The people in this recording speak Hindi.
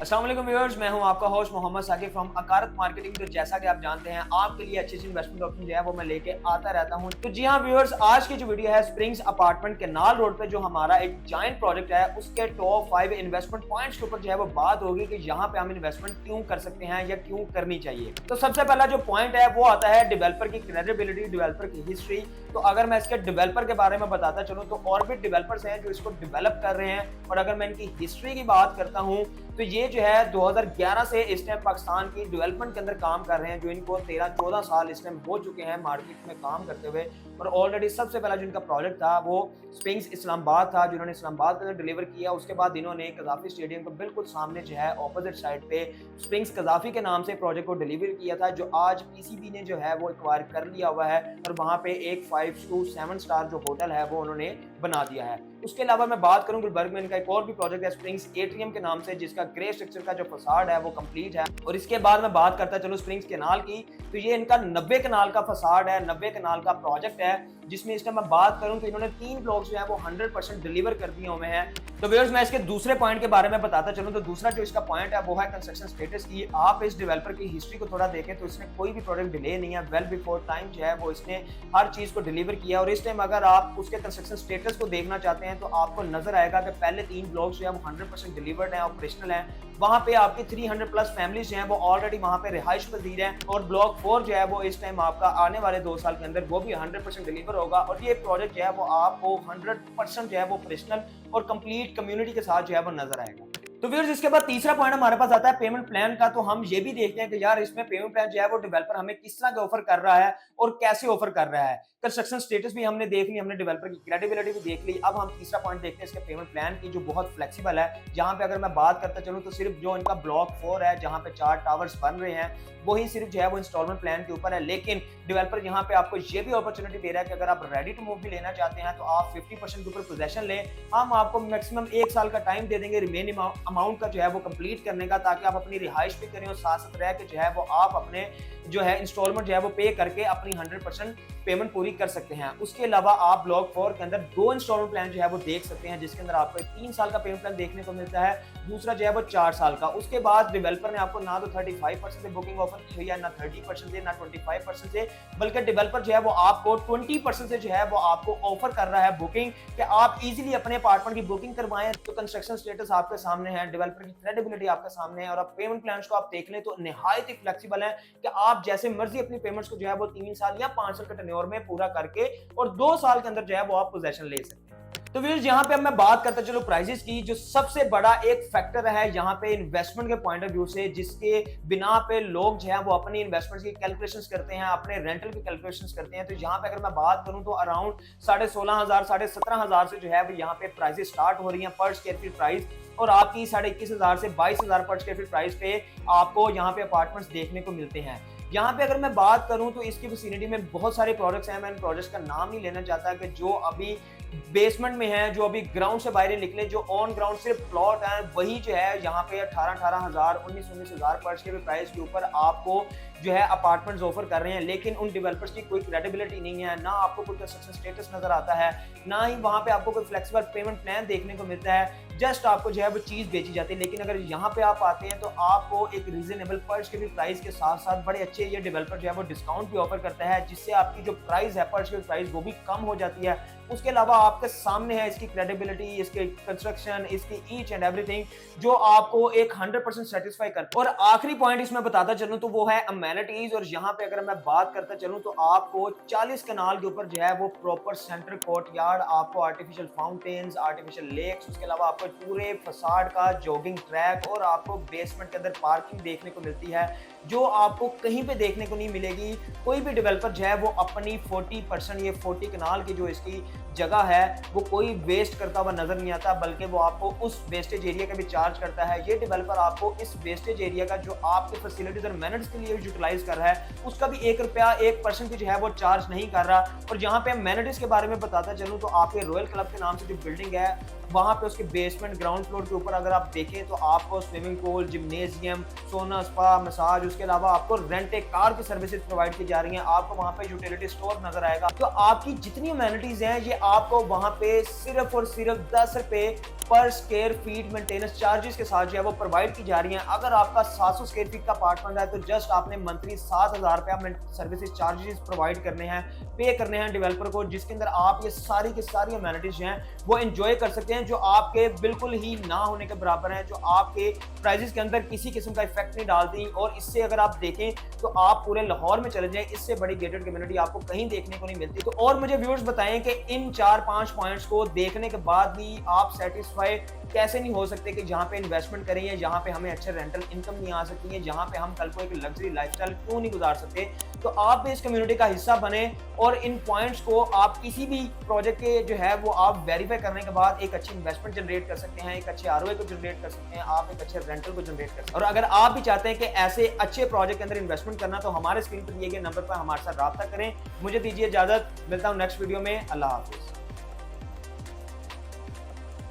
अस्सलाम वालेकुम व्यूअर्स, मैं हूं आपका होस्ट मोहम्मद साकिब फ्रॉम अकारत मार्केटिंग। तो जैसा कि आप जानते हैं, आपके लिए अच्छी इन्वेस्टमेंट ऑप्शन जो है वो मैं लेके आता रहता हूं। तो जी हां व्यूअर्स, आज की जो वीडियो है स्प्रिंग्स अपार्टमेंट केनाल रोड पे जो हमारा एक जायंट प्रोजेक्ट है उसके टॉप 5 इन्वेस्टमेंट पॉइंट्स के ऊपर जो है वो बात होगी कि यहाँ पे हम इन्वेस्टमेंट क्यों कर सकते हैं या क्यों करनी चाहिए। तो सबसे पहला जो पॉइंट है वो आता है डेवलपर की क्रेडिबिलिटी, डेवलपर की हिस्ट्री। तो अगर मैं इसके डेवलपर के बारे में बताता चलूं तो और भी डेवलपर्स हैं जो इसको डेवलप कर रहे हैं, और अगर मैं इनकी हिस्ट्री की बात करता हूं तो ये जो है 2011 से इस टाइम पाकिस्तान की डेवलपमेंट के अंदर काम कर रहे हैं, जो इनको 13-14 साल इस टाइम हो चुके हैं मार्केट में काम करते हुए। और ऑलरेडी सबसे पहला जो इनका प्रोजेक्ट था वो स्प्रिंग्स इस्लामाबाद था, जिन्होंने इस्लामाबाद के अंदर डिलीवर किया। उसके बाद इन्होंने कजाफी स्टेडियम को बिल्कुल सामने जो है ऑपोजिट साइड पे स्प्रिंग्स कजाफी के नाम से प्रोजेक्ट को डिलीवर किया था, जो आज पीसीबी ने जो है वो एक्वायर कर लिया हुआ है, और वहां पे एक 5 to 7 स्टार जो होटल है वो उन्होंने बना दिया है। उसके अलावा मैं बात करूं गुलबर्ग में इनका एक और भी प्रोजेक्ट है स्प्रिंग्स एट्रियम के नाम से, जिसका ग्रे स्ट्रक्चर का जो फसाड है वो कंप्लीट है। और इसके बाद मैं बात करता चलूं स्प्रिंग्स कैनाल की, तो ये इनका 90 कनाल का फसाड है, 90 कनाल का प्रोजेक्ट है, जिसमें इस टाइम मैं बात करूं तो इन्होंने 3 ब्लॉक्स जो है वो 100% डिलीवर कर दिए हुए हैं। तो व्यूअर्स, मैं इसके दूसरे पॉइंट के बारे में बताता चलूं तो दूसरा जो इसका पॉइंट है वो है कंस्ट्रक्शन स्टेटस की। आप इस डेवलपर की हिस्ट्री को थोड़ा देखें तो इसने कोई भी प्रोजेक्ट डिले नहीं है, वेल बिफोर टाइम जो है वो इसने हर चीज को डिलीवर किया। और इस टाइम अगर आप उसके कंस्ट्रक्शन स्टेटस को देखना चाहते हैं तो आपको नजर आएगा कि पहले 3 ब्लॉक्स जो है वो 100% डिलीवर्ड है, ऑपरेशनल है। वहां पे आपकी 300 प्लस फैमिलीज जो है वो ऑलरेडी वहां पे रिहाइश पजीर है, और ब्लॉक 4 जो है वो इस टाइम आपका आने वाले 2 साल के अंदर वो भी 100% डिलीवर होगा। और ये प्रोजेक्ट जो है वो आपको 100% जो है वो ऑपरेशनल और कंप्लीट कम्युनिटी के साथ जो है वो नजर आएगा। तो व्यूअर्स, इसके बाद तीसरा पॉइंट हमारे पास आता है पेमेंट प्लान का। तो हम ये भी देखते हैं कि यार इसमें पेमेंट प्लान जो है वो डेवलपर हमें किस तरह का ऑफर कर रहा है और कैसे ऑफर कर रहा है। कंस्ट्रक्शन स्टेटस भी हमने देख ली, हमने डेवलपर की क्रेडिबिलिटी भी देख ली। अब हम तीसरा पॉइंट देखते हैं इसके पेमेंट प्लान की, जो बहुत फ्लेक्सिबल है। जहां पे अगर मैं बात करता चलूं तो सिर्फ जो इनका ब्लॉक 4 है, जहां पे 4 टावर्स बन रहे हैं, वही सिर्फ जो है वो इंस्टॉलमेंट प्लान के ऊपर है। लेकिन डेवलपर यहाँ पे आपको ये भी अपॉर्चुनिटी दे रहा है कि अगर आप रेडी टू मूव भी लेना चाहते हैं तो आप 50% के ऊपर पोजेशन लें, हम आपको मैक्सिमम 1 साल का टाइम दे देंगे रिमेनिंग अमाउंट का जो है वो कंप्लीट करने का, ताकि आप अपनी रिहाइश भी करें और साथ साथ रह के जो है वो आप अपने जो है इंस्टॉलमेंट जो है वो पे करके अपनी 100% पेमेंट पूरी कर सकते हैं। उसके अलावा आप ब्लॉक 4 के अंदर 2 इंस्टॉलमेंट प्लान जो है वो देख सकते हैं, जिसके अंदर आपको 3 साल का पेमेंट प्लान देखने को मिलता है, दूसरा जो है वो 4 साल का। उसके बाद डेवलपर ने आपको ना तो 35% से बुकिंग ऑफर की हुई है, ना 30% से, ना 25% से, बल्कि डेवलपर जो है वो आपको 20% से जो है वो आपको ऑफर कर रहा है बुकिंग, कि आप इजीली अपने अपार्टमेंट की बुकिंग करवाएं। तो कंस्ट्रक्शन स्टेटस आपके सामने है, डेवलपर की क्रेडिबिलिटी आपके सामने है, और आप पेमेंट प्लान्स को आप देख लें तो निहायत ही फ्लेक्सिबल है कि आप जैसे मर्जी अपनी पेमेंट्स को जो है वो 3 साल या 5 साल के टेन्योर में पूरा करके और 2 साल के अंदर जो है वो आप पोजेशन ले सकते हैं। तो व्यूअर्स, यहाँ पे अब मैं बात करता चलो प्राइसेस की, जो सबसे बड़ा एक फैक्टर है यहाँ पे इन्वेस्टमेंट के पॉइंट ऑफ व्यू से, जिसके बिना पे लोग जो है वो अपनी इन्वेस्टमेंट की कैलकुलेशंस करते हैं, अपने रेंटल की कैलकुलेशंस करते हैं। तो यहाँ पे अगर मैं बात करूं तो अराउंड 16,500 17,500 से जो है यहाँ पे प्राइसेस स्टार्ट हो रही हैं पर स्क्वायर फीट प्राइस, और आपकी 21,500 से 22,000 पर स्क्वायर फीट प्राइस पे आपको यहाँ पे अपार्टमेंट्स देखने को मिलते हैं। यहाँ पे अगर मैं बात करूं तो इसकी विसिनिटी में बहुत सारे प्रोजेक्ट्स हैं, मैं इन प्रोजेक्ट्स का नाम नहीं लेना चाहता कि जो अभी बेसमेंट में है, जो अभी ग्राउंड से बाहर निकले, जो ऑन ग्राउंड सिर्फ प्लॉट है, वही जो है यहाँ पे 18,000 19,000 पर स्क्वायर प्राइस के ऊपर आपको जो है अपार्टमेंट्स ऑफर कर रहे हैं। लेकिन उन डेवलपर्स की कोई क्रेडिबिलिटी नहीं है, ना आपको कोई कंस्ट्रक्शन स्टेटस नजर आता है, ना ही वहां पे आपको कोई फ्लेक्सिबल पेमेंट प्लान देखने को मिलता है, जस्ट आपको जो है वो चीज बेची जाती है। लेकिन अगर यहाँ पे आप आते हैं तो आपको एक रीजनेबल पर स्क्वायर प्राइस के साथ साथ बड़े अच्छे ये डेवलपर जो है वो डिस्काउंट भी ऑफर करता है, जिससे आपकी जो प्राइस है पर स्क्वायर प्राइस वो भी कम हो जाती है। उसके अलावा आपके सामने है इसकी क्रेडिबिलिटी, इसके कंस्ट्रक्शन, इसकी ईच एंड एवरीथिंग, जो आपको एक 100% सेटिस्फाई करता है। और आखिरी पॉइंट इसमें बताता चलूं तो वो है अमेनिटीज। और यहाँ पे अगर मैं बात करता चलूं तो आपको 40 कनाल के ऊपर जो है वो प्रॉपर सेंटर कोर्टयार्ड, आपको आर्टिफिशियल फाउंटेन्स, आर्टिफिशियल लेक्स, उसके अलावा आपको पूरे फसाड का जॉगिंग ट्रैक, और आपको बेसमेंट के अंदर पार्किंग देखने को मिलती है, जो आपको कहीं पे देखने को नहीं मिलेगी। कोई भी डेवलपर जो है वो अपनी 40%, ये 40 कनाल की जो इसकी जगह है वो कोई वेस्ट करता हुआ नजर नहीं आता, बल्कि वो आपको उस वेस्टेज एरिया का भी चार्ज करता है। ये डेवलपर आपको इस वेस्टेज एरिया का जो आपके फैसिलिटीज और मेरिट्स के लिए यूटिलाइज कर रहा है उसका भी 1 रुपया 1% की जो है वो चार्ज नहीं कर रहा। और जहां पे मेरिट्स के बारे में बताता चलूं तो आपके रॉयल क्लब के नाम से जो बिल्डिंग है, वहां पे उसके बेसमेंट ग्राउंड फ्लोर के ऊपर अगर आप देखें तो आपको स्विमिंग पूल, जिम्नेजियम, सोना, स्पा, मसाज, उसके अलावा आपको रेंट ए कार की सर्विसेज प्रोवाइड की जा रही हैं, आपको वहां पे यूटिलिटी स्टोर नजर आएगा। तो आपकी जितनी अमेनिटीज हैं ये आपको वहां पे सिर्फ और सिर्फ 10 रुपए पर स्क्वायर फीट मेंटेनेंस चार्जेस के साथ जो है वो प्रोवाइड की जा रही हैं। अगर आपका 700 स्क्वायर फीट का अपार्टमेंट है तो जस्ट आपने मंथली 7,000 रुपया सर्विसेज चार्जेस प्रोवाइड करने हैं, पे करने हैं डेवलपर को, जिसके अंदर आप ये सारी की सारी अमेनिटीज जो हैं वो एंजॉय कर सकते हैं, जो आपके बिल्कुल ही ना होने के बराबर हैं, जो आपके प्राइजेस के अंदर किसी किस्म का इफेक्ट नहीं डालती। और इससे अगर आप देखें तो आप पूरे लाहौर में चले जाएं, इससे बड़ी गेटेड कम्युनिटी आपको कहीं देखने को नहीं मिलती। तो और मुझे व्यूअर्स बताएं कि इन 4-5 पॉइंट्स को देखने के बाद भी आप सेटिस्फाई कैसे नहीं हो सकते कि जहां पे इन्वेस्टमेंट करें या जहां पे हमें अच्छे रेंटल इनकम नहीं आ सकती है, जहां पे हम कल को एक लग्जरी लाइफस्टाइल क्यों नहीं गुजार सकते। तो आप भी इस कम्युनिटी का हिस्सा बने और इन पॉइंट्स को आप किसी भी प्रोजेक्ट के जो है वो आप वेरीफाई करने के बाद एक अच्छी इन्वेस्टमेंट जनरेट कर सकते हैं, एक अच्छे आरओआई को जनरेट कर सकते हैं, आप एक अच्छे रेंटल को जनरेट कर सकते हैं। और अगर आप भी चाहते हैं कि ऐसे अच्छे प्रोजेक्ट के अंदर इन्वेस्टमेंट करना तो हमारे स्क्रीन पर दिए गए नंबर पर हमारे साथ राब्ता करें। मुझे दीजिए इजाजत, मिलता हूं नेक्स्ट वीडियो में। अल्लाह हाफिज।